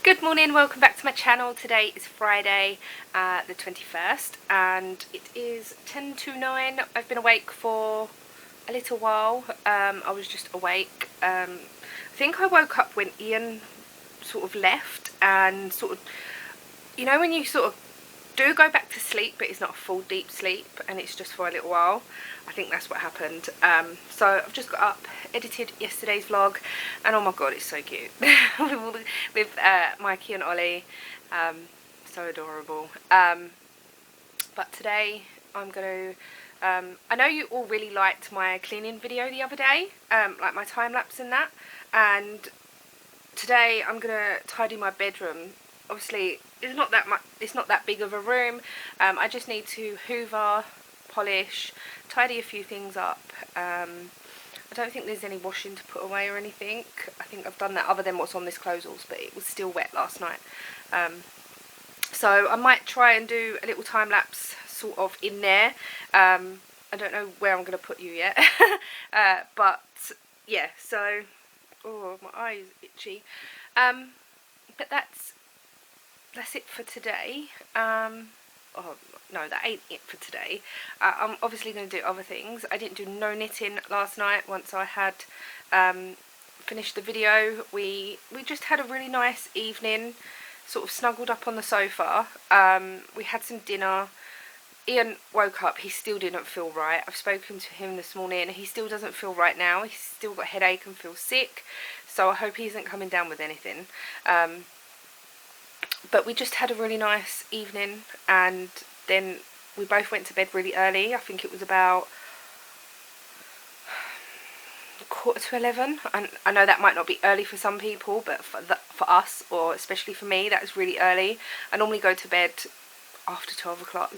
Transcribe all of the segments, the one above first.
Good morning, welcome back to my channel. Today is Friday the 21st and it is 10 to 9. I've been awake for a little while. I was just awake. I think I woke up when Ian sort of left, and sort of, you know, when you sort of do go back to sleep but it's not a full deep sleep and it's just for a little while. I think that's what happened. So I've just got up, edited yesterday's vlog, and oh my god, it's so cute. with Mikey and Ollie, so adorable. But today I'm going to, I know you all really liked my cleaning video the other day, like my time lapse and that, and today I'm going to tidy my bedroom. Obviously it's not that much, it's not that big of a room. I just need to hoover, polish, tidy a few things up. I don't think there's any washing to put away or anything. I think I've done that other than what's on this clothes, but it was still wet last night. So I might try and do a little time lapse sort of in there. I don't know where I'm going to put you yet. But yeah, so, oh, my eye is itchy. But that's it for today. Oh no, that ain't it for today. I'm obviously going to do other things. I didn't do no knitting last night. Once I had finished the video, we just had a really nice evening, sort of snuggled up on the sofa. We had some dinner. Ian woke up, he still didn't feel right. I've spoken to him this morning, he still doesn't feel right now. He's still got a headache and feels sick, so I hope he isn't coming down with anything. But we just had a really nice evening, and then we both went to bed really early. I think it was about 11:15. And I know that might not be early for some people, but for us, or especially for me, that is really early. I normally go to bed after 12 o'clock.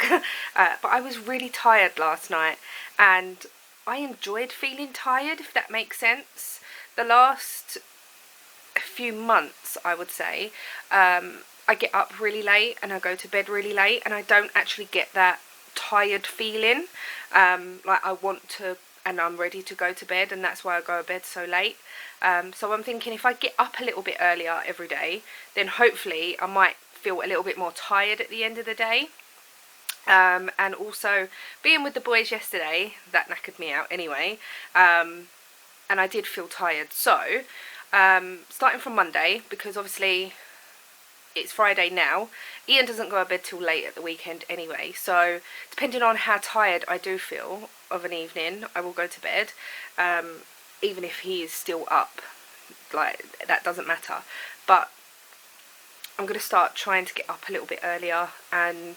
But I was really tired last night, and I enjoyed feeling tired, if that makes sense. The last few months, I would say, I get up really late and I go to bed really late, and I don't actually get that tired feeling, like I want to, and I'm ready to go to bed, and that's why I go to bed so late. So I'm thinking if I get up a little bit earlier every day, then hopefully I might feel a little bit more tired at the end of the day. And also being with the boys yesterday, that knackered me out anyway, and I did feel tired. So starting from Monday, because obviously it's Friday now, Ian doesn't go to bed till late at the weekend anyway, so depending on how tired I do feel of an evening, I will go to bed, even if he is still up. Like, that doesn't matter. But I'm going to start trying to get up a little bit earlier and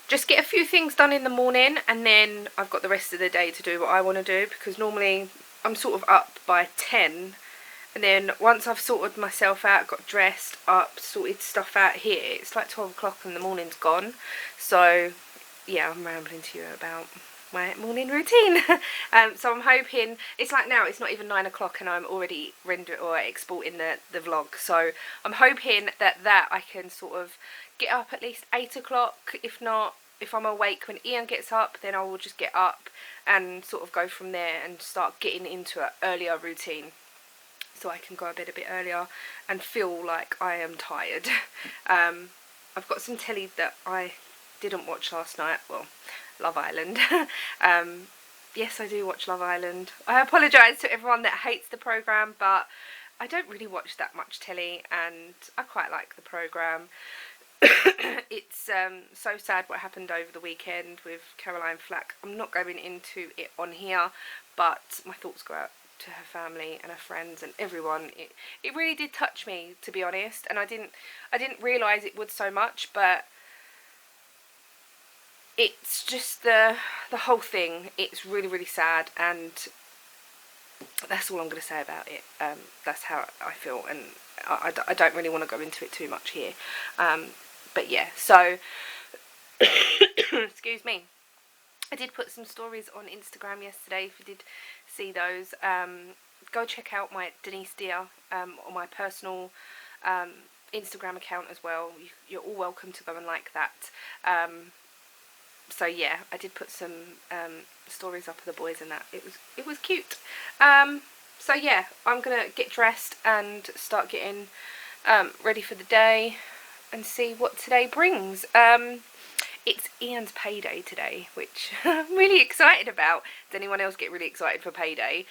just get a few things done in the morning, and then I've got the rest of the day to do what I want to do, because normally I'm sort of up by 10, and then once I've sorted myself out, got dressed up, sorted stuff out here, it's like 12 o'clock and the morning's gone. So yeah, I'm rambling to you about my morning routine. So I'm hoping, it's like now it's not even 9 o'clock and I'm already rendering or exporting the vlog, so I'm hoping that I can sort of get up at least 8 o'clock. If not, if I'm awake when Ian gets up, then I will just get up and sort of go from there and start getting into an earlier routine, so I can go to bed a bit earlier and feel like I am tired. I've got some telly that I didn't watch last night. Well, Love Island. Yes, I do watch Love Island. I apologise to everyone that hates the programme, but I don't really watch that much telly, and I quite like the programme. It's so sad what happened over the weekend with Caroline Flack. I'm not going into it on here, but my thoughts go out to her family and her friends and everyone. It really did touch me, to be honest, and I didn't realise it would so much, but it's just the whole thing. It's really, really sad, and that's all I'm going to say about it. That's how I feel, and I don't really want to go into it too much here. But yeah, so excuse me. I did put some stories on Instagram yesterday. If you did see those, go check out my denisdeer on my personal Instagram account as well. You're all welcome to go and like that. So yeah, I did put some stories up of the boys and that. It was cute. So yeah, I'm gonna get dressed and start getting ready for the day and see what today brings. It's Ian's payday today, which I'm really excited about. Does anyone else get really excited for payday?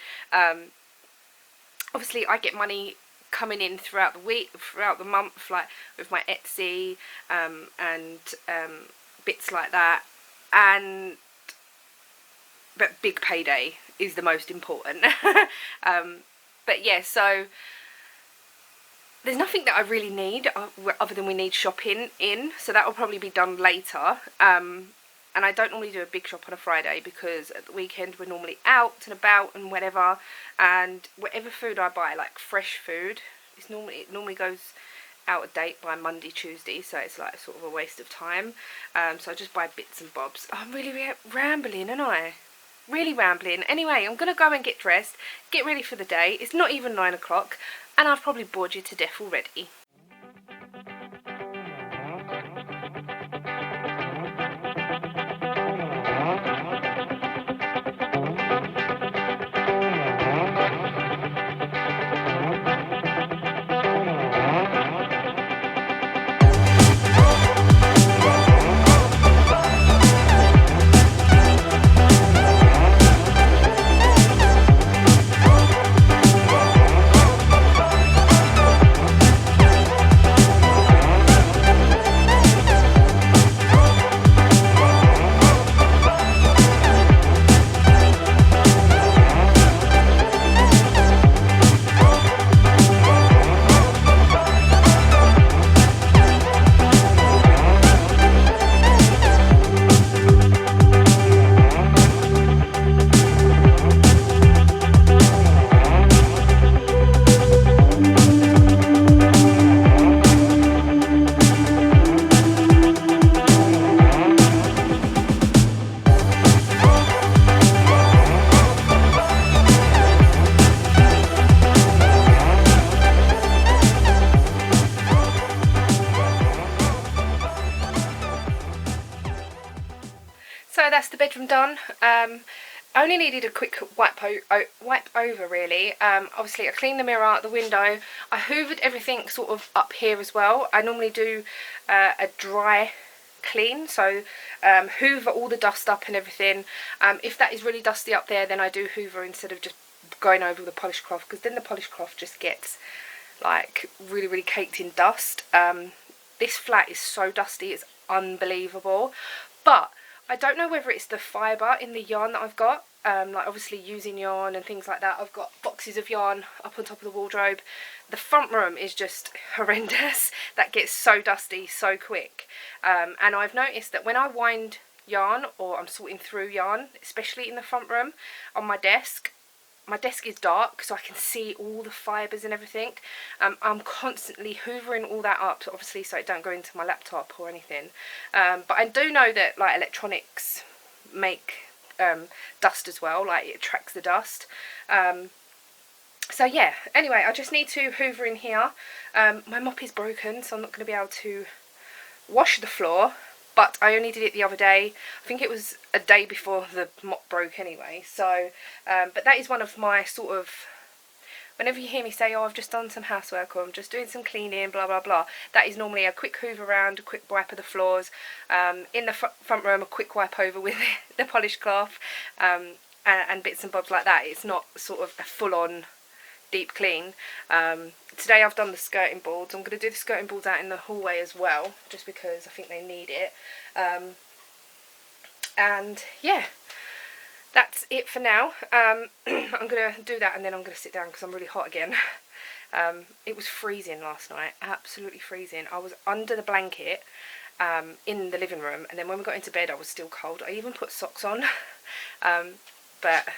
Obviously I get money coming in throughout the week, throughout the month, like with my Etsy and bits like that, but big payday is the most important. But yeah, so there's nothing that I really need other than we need shopping in, so that will probably be done later. And I don't normally do a big shop on a Friday because at the weekend we're normally out and about and whatever, and whatever food I buy, like fresh food, it normally goes out of date by Monday, Tuesday, so it's like sort of a waste of time. So I just buy bits and bobs. I'm really rambling, aren't I? Really rambling. Anyway, I'm going to go and get dressed, get ready for the day. It's not even 9 o'clock, and I've probably bored you to death already. So that's the bedroom done. I only needed a quick wipe over really. Obviously I cleaned the mirror, the window, I hoovered everything sort of up here as well. I normally do a dry clean, so hoover all the dust up and everything. If that is really dusty up there, then I do hoover instead of just going over with the polish cloth, because then the polish cloth just gets like really caked in dust. This flat is so dusty, it's unbelievable. But I don't know whether it's the fibre in the yarn that I've got, like obviously using yarn and things like that. I've got boxes of yarn up on top of the wardrobe. The front room is just horrendous. That gets so dusty so quick. And I've noticed that when I wind yarn or I'm sorting through yarn, especially in the front room on my desk is dark, so I can see all the fibres and everything. I'm constantly hoovering all that up, obviously, so it don't go into my laptop or anything. But I do know that like electronics make dust as well, like it attracts the dust. So yeah, anyway, I just need to hoover in here. My mop is broken, so I'm not going to be able to wash the floor. But I only did it the other day. I think it was a day before the mop broke anyway. So, but that is one of my sort of, whenever you hear me say, oh, I've just done some housework or I'm just doing some cleaning, blah, blah, blah, that is normally a quick hoover around, a quick wipe of the floors. In the front room, a quick wipe over with the polish cloth and bits and bobs like that. It's not sort of a full-on deep clean. Today I've done the skirting boards. I'm going to do the skirting boards out in the hallway as well, just because I think they need it. And yeah, that's it for now. I'm going to do that and then I'm going to sit down because I'm really hot again. It was freezing last night, absolutely freezing. I was under the blanket in the living room, and then when we got into bed I was still cold. I even put socks on. But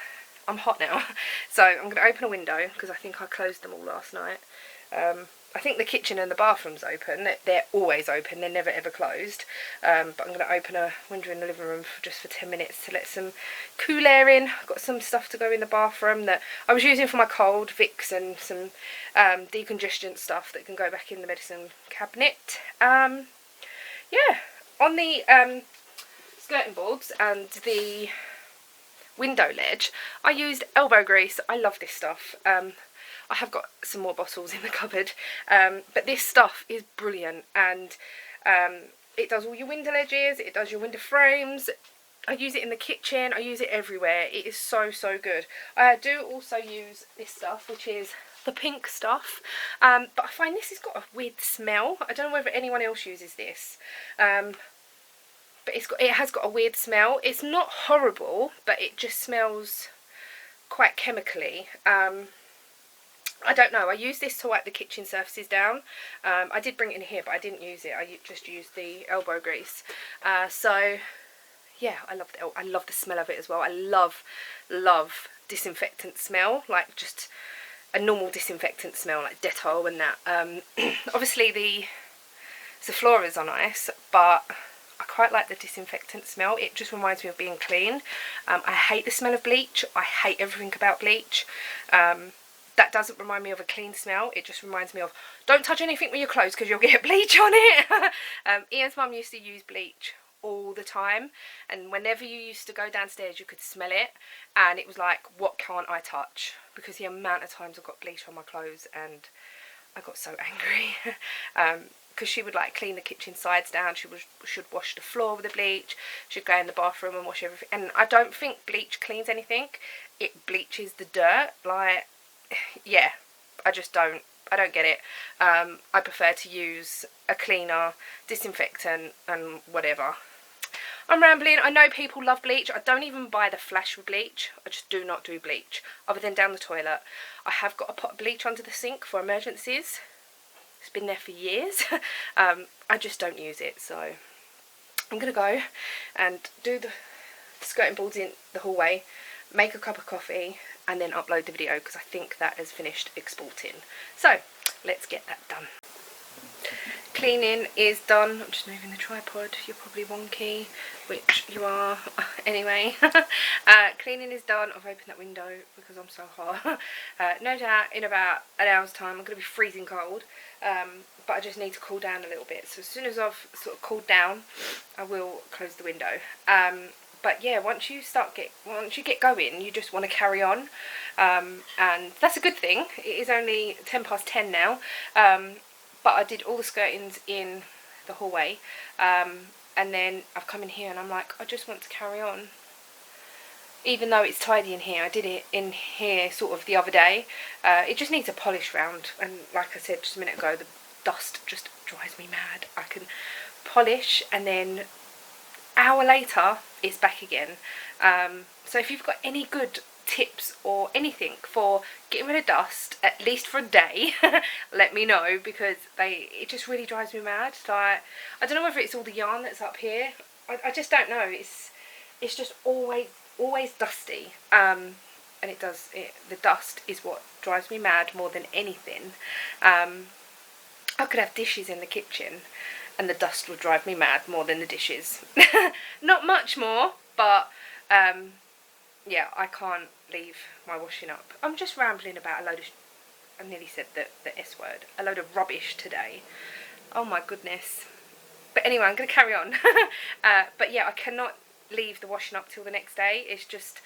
I'm hot now, so I'm going to open a window because I think I closed them all last night. I think the kitchen and the bathroom's open. They're always open, they're never ever closed. But I'm going to open a window in the living room just for 10 minutes to let some cool air in. I've got some stuff to go in the bathroom that I was using for my cold, Vicks and some decongestant stuff that can go back in the medicine cabinet. Yeah, on the skirting boards and the window ledge, I used elbow grease. I love this stuff. I have got some more bottles in the cupboard, but this stuff is brilliant, and it does all your window ledges, it does your window frames. I use it in the kitchen, I use it everywhere. It is so, so good. I do also use this stuff, which is the pink stuff, but I find this has got a weird smell. I don't know whether anyone else uses this, but it has got a weird smell. It's not horrible, but it just smells quite chemically. I don't know, I use this to wipe the kitchen surfaces down. I did bring it in here, but I didn't use it. I just used the elbow grease. So yeah, I love the smell of it as well. I love disinfectant smell, like just a normal disinfectant smell, like Dettol and that. Obviously the Zofloras are nice, but I quite like the disinfectant smell. It just reminds me of being clean. I hate the smell of bleach. I hate everything about bleach. That doesn't remind me of a clean smell. It just reminds me of, don't touch anything with your clothes because you'll get bleach on it. Ian's mum used to use bleach all the time, and whenever you used to go downstairs you could smell it, and it was like, what can't I touch? Because the amount of times I got bleach on my clothes, and I got so angry. Because she would like clean the kitchen sides down, should wash the floor with the bleach, she'd go in the bathroom and wash everything, and I don't think bleach cleans anything. It bleaches the dirt. Like, yeah, I don't get it. I prefer to use a cleaner, disinfectant and whatever. I'm rambling. I know people love bleach. I don't even buy the flash with bleach. I just do not do bleach other than down the toilet. I have got a pot of bleach under the sink for emergencies. It's been there for years. I just don't use it, so I'm gonna go and do the skirting boards in the hallway, make a cup of coffee, and then upload the video because I think that has finished exporting. So let's get that done. Cleaning is done. I'm just moving the tripod. You're probably wonky, which you are anyway. Cleaning is done. I've opened that window because I'm so hot. No doubt in about an hour's time I'm going to be freezing cold, but I just need to cool down a little bit. So as soon as I've sort of cooled down, I will close the window. But yeah, once you get going, you just want to carry on, and that's a good thing. It is only 10 past 10 now, but I did all the skirtings in the hallway, and then I've come in here and I'm like, I just want to carry on. Even though it's tidy in here, I did it in here sort of the other day. It just needs a polish round, and like I said just a minute ago, the dust just drives me mad. I can polish and then hour later it's back again. So if you've got any good tips or anything for getting rid of dust, at least for a day, let me know, because it just really drives me mad. Like, I don't know whether it's all the yarn that's up here. I just don't know. It's just always dusty, and the dust is what drives me mad more than anything. I could have dishes in the kitchen and the dust would drive me mad more than the dishes. Not much more, but yeah, I can't leave my washing up. I'm just rambling about a load of, I nearly said the S word, a load of rubbish today. Oh my goodness. But anyway, I'm going to carry on. But yeah, I cannot leave the washing up till the next day. It's just,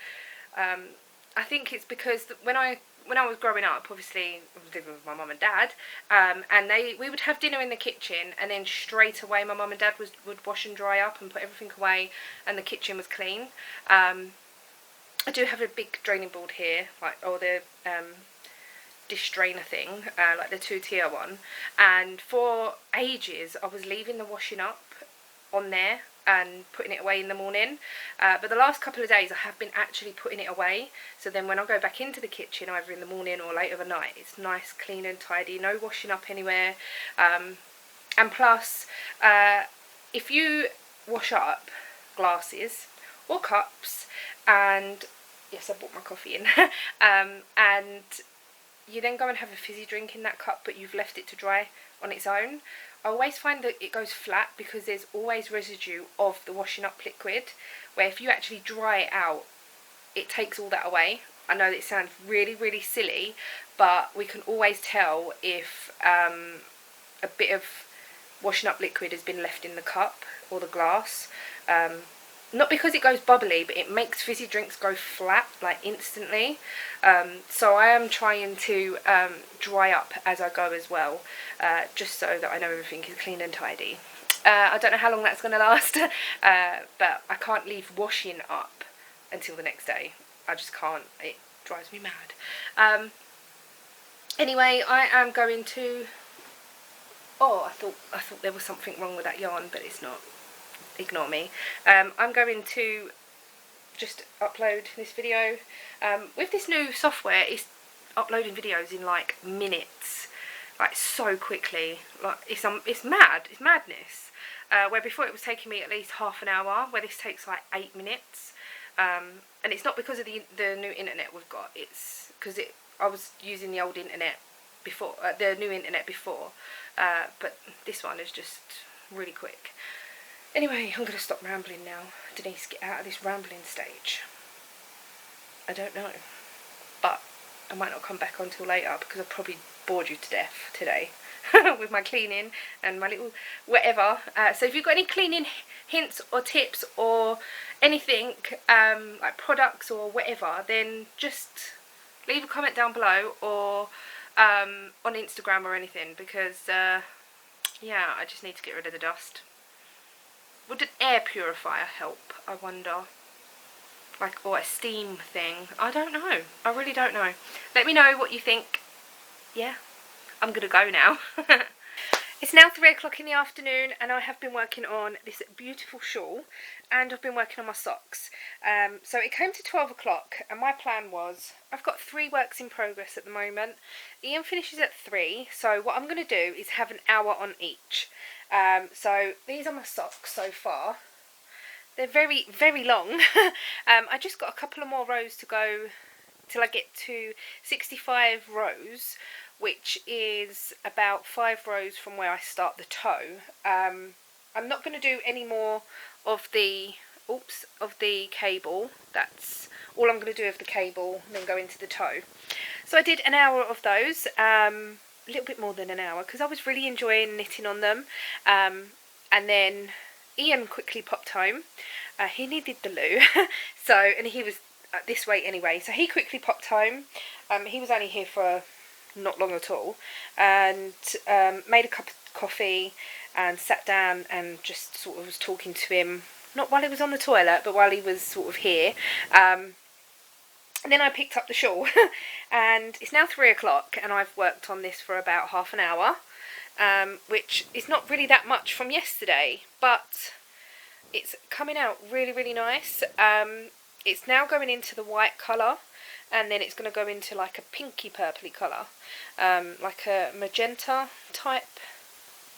I think it's because when I was growing up, obviously I was living with my mum and dad, and we would have dinner in the kitchen, and then straight away my mum and dad would wash and dry up and put everything away, and the kitchen was clean. I do have a big draining board here, like, or the dish drainer thing, like the 2-tier one, and for ages I was leaving the washing up on there and putting it away in the morning, but the last couple of days I have been actually putting it away, so then when I go back into the kitchen either in the morning or late overnight, it's nice, clean and tidy, no washing up anywhere. And plus, if you wash up glasses or cups, and yes, I brought my coffee in, and you then go and have a fizzy drink in that cup but you've left it to dry on its own, I always find that it goes flat because there's always residue of the washing up liquid, where if you actually dry it out, it takes all that away. I know that it sounds really, really silly, but we can always tell if a bit of washing up liquid has been left in the cup or the glass. not because it goes bubbly, but it makes fizzy drinks go flat, like instantly. So I am trying to dry up as I go as well, just so that I know everything is clean and tidy. I don't know how long that's going to last, but I can't leave washing up until the next day. I just can't. It drives me mad. Anyway, I am going to... Oh, I thought there was something wrong with that yarn, but it's not. Ignore me. I'm going to just upload this video. With this new software, it's uploading videos in like minutes, like so quickly. Like it's mad. It's madness. Where before it was taking me at least half an hour, where this takes like 8 minutes. And it's not because of the new internet we've got. It's because I was using the old internet before, the new internet before. But this one is just really quick. Anyway, I'm going to stop rambling now. Denise, get out of this rambling stage. I don't know. But I might not come back on till later because I've probably bored you to death today with my cleaning and my little whatever. So if you've got any cleaning hints or tips or anything, like products or whatever, then just leave a comment down below or on Instagram or anything, because yeah, I just need to get rid of the dust. Would an air purifier help, I wonder? Like, or a steam thing? I don't know. I really don't know. Let me know what you think. Yeah, I'm gonna go now. It's now 3 o'clock in the afternoon and I have been working on this beautiful shawl and I've been working on my socks. So it came to 12 o'clock and my plan was, I've got 3 works in progress at the moment. Ian finishes at 3, so what I'm going to do is have an hour on each. So these are my socks so far. They're very, very long. I just got a couple of more rows to go till I get to 65 rows, which is about 5 rows from where I start the toe. I'm not going to do any more of the cable. That's all I'm going to do of the cable, and then go into the toe. So I did an hour of those, a little bit more than an hour, because I was really enjoying knitting on them. And then Ian quickly popped home. He needed the loo, so, and he was this way anyway, so he quickly popped home. He was only here for not long at all, and made a cup of coffee and sat down and just sort of was talking to him, not while he was on the toilet, but while he was sort of here. And then I picked up the shawl and it's now 3 o'clock and I've worked on this for about half an hour, which is not really that much from yesterday, but it's coming out really, really nice. It's now going into the white colour, and then it's going to go into like a pinky purpley colour, like a magenta type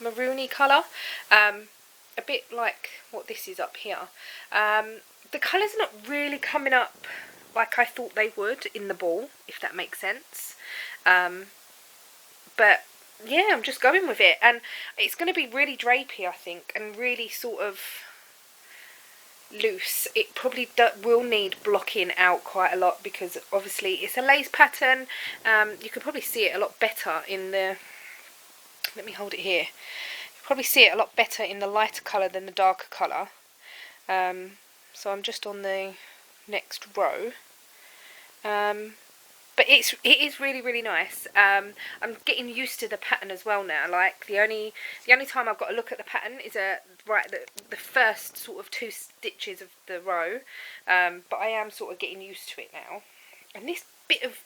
maroony colour, a bit like what this is up here. The colours are not really coming up like I thought they would in the ball, if that makes sense. But yeah, I'm just going with it, and it's going to be really drapey, I think, and really sort of loose. It probably will need blocking out quite a lot, because obviously it's a lace pattern. You could probably see it a lot better in the, let me hold it here, you probably see it a lot better in the lighter colour than the darker colour. So I'm just on the next row, but it is really, really nice. I'm getting used to the pattern as well now. Like the only time I've got to look at the pattern is the first sort of 2 stitches of the row, but I am sort of getting used to it now. And this bit of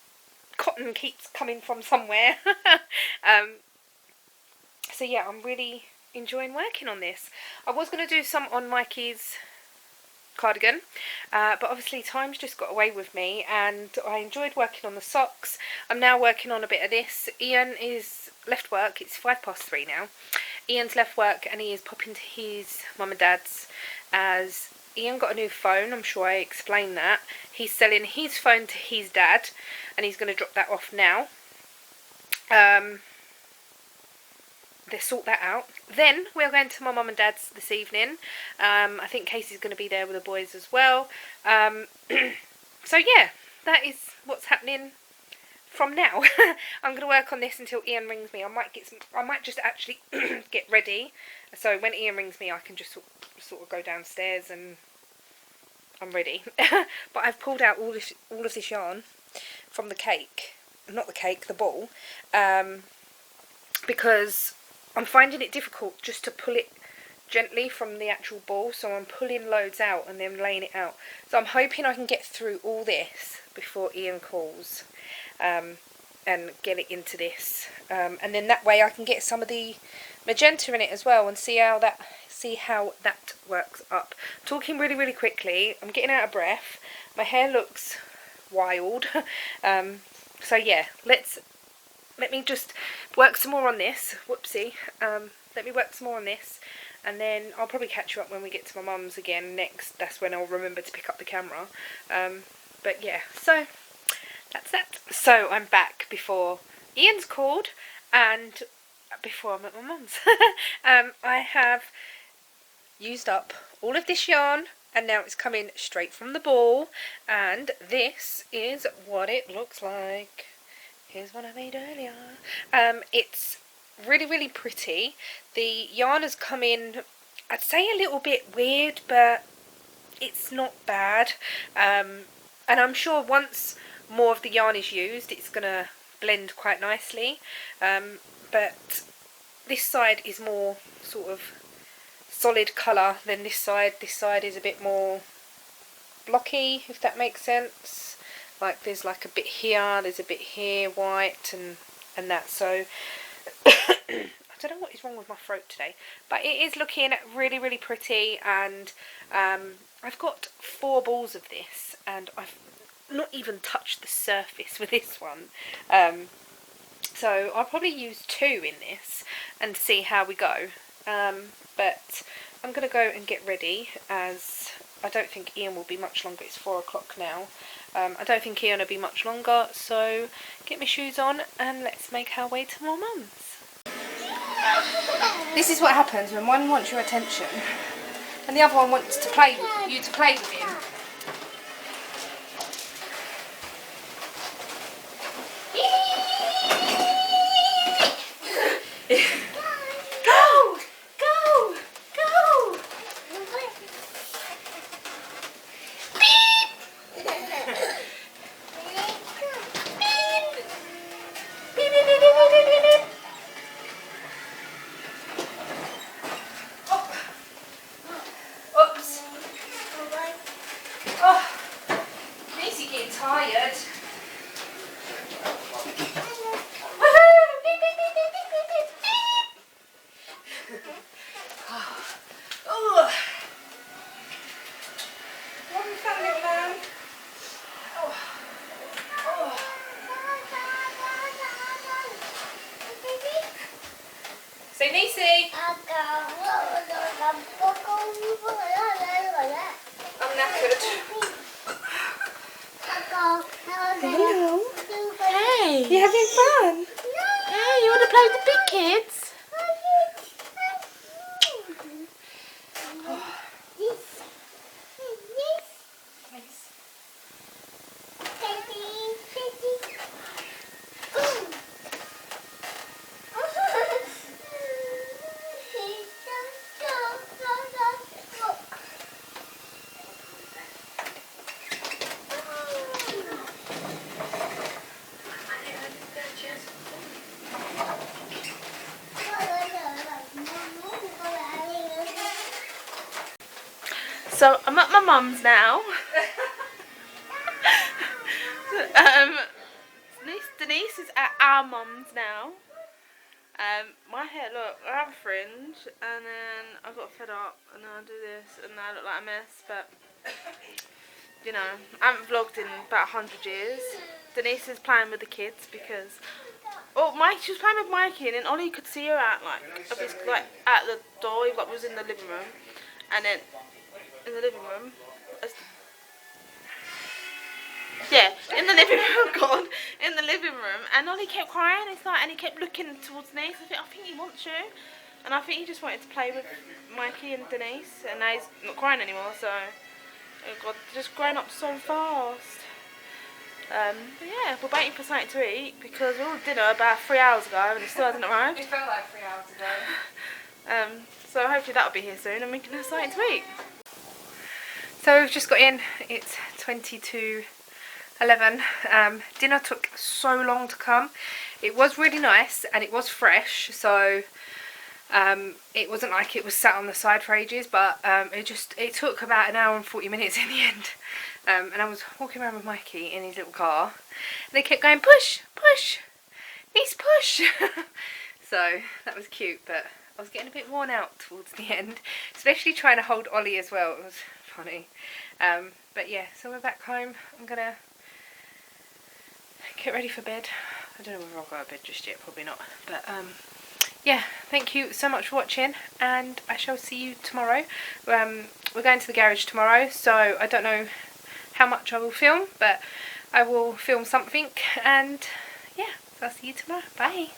cotton keeps coming from somewhere. So yeah, I'm really enjoying working on this. I was going to do some on Mikey's cardigan, but obviously time's just got away with me, and I enjoyed working on the socks. I'm now working on a bit of this. Ian is left work, it's 3:05 now. Ian's left work and he is popping to his mum and dad's, as Ian got a new phone. I'm sure I explained that. He's selling his phone to his dad and he's going to drop that off now. They sort that out. Then we're going to my mum and dad's this evening. I think Casey's going to be there with the boys as well. So yeah, that is what's happening from now. I'm going to work on this until Ian rings me. I might just actually get ready, so when Ian rings me I can just sort of go downstairs and I'm ready. But I've pulled out all of this yarn from the cake, not the cake, the ball, because I'm finding it difficult just to pull it gently from the actual ball, so I'm pulling loads out and then laying it out. So I'm hoping I can get through all this before Ian calls, and get it into this, and then that way I can get some of the magenta in it as well and see how that works up. I'm talking really quickly, I'm getting out of breath, my hair looks wild. So yeah, let me just work some more on this. Whoopsie. Let me work some more on this, and then I'll probably catch you up when we get to my mum's again next. That's when I'll remember to pick up the camera. But yeah, so that's that. So I'm back before Ian's called and before I'm at my mum's. I have used up all of this yarn, and now it's coming straight from the ball, and this is what it looks like. Here's what I made earlier. It's really pretty. The yarn has come in, I'd say a little bit weird, but it's not bad. And I'm sure once more of the yarn is used, it's gonna blend quite nicely. But this side is more sort of solid colour than this side. This side is a bit more blocky, if that makes sense. Like there's like a bit here, there's a bit here, white and that. So I don't know what is wrong with my throat today, but it is looking really pretty. And I've got 4 balls of this, and I've not even touched the surface with this one. So I'll probably use 2 in this and see how we go. But I'm going to go and get ready, as I don't think Ian will be much longer. It's 4 o'clock now. I don't think Ian will be much longer, so get my shoes on and let's make our way to my mum's. This is what happens when one wants your attention and the other one wants to play with you, to play with him. Say Nisi. I'm knackered. Hello. Hey. You having fun? Hey, you want to play with the big kids? So I'm at my mum's now. Denise is at our mum's now. My hair, look, I have a fringe, and then I got fed up, and then I do this, and now I look like a mess. But you know, I haven't vlogged in about 100 years. Denise is playing with the kids because, she was playing with Mikey, and then Ollie could see her at at the door. He was in the living room, and then in the living room. Yeah, in the living room, God, in the living room, and Ollie kept crying. And he kept looking towards Denise. I think he wants you, and I think he just wanted to play with Mikey and Denise, and now he's not crying anymore. So, oh God, just growing up so fast. But yeah, we're waiting for something to eat because we ordered dinner about 3 hours ago, and it still hasn't arrived. It felt like 3 hours ago. So hopefully that'll be here soon, and we can have something to eat. So we've just got in, it's 20 to 11. Dinner took so long to come. It was really nice and it was fresh, so it wasn't like it was sat on the side for ages, but it took about an hour and 40 minutes in the end. And I was walking around with Mikey in his little car and they kept going, push, push, niece, push. So that was cute, but I was getting a bit worn out towards the end, especially trying to hold Ollie as well. It was funny. But yeah, so we're back home. I'm gonna get ready for bed. I don't know whether I'll go to bed just yet, probably not. But yeah, thank you so much for watching, and I shall see you tomorrow. We're going to the garage tomorrow, so I don't know how much I will film, but I will film something, and yeah, so I'll see you tomorrow. Bye.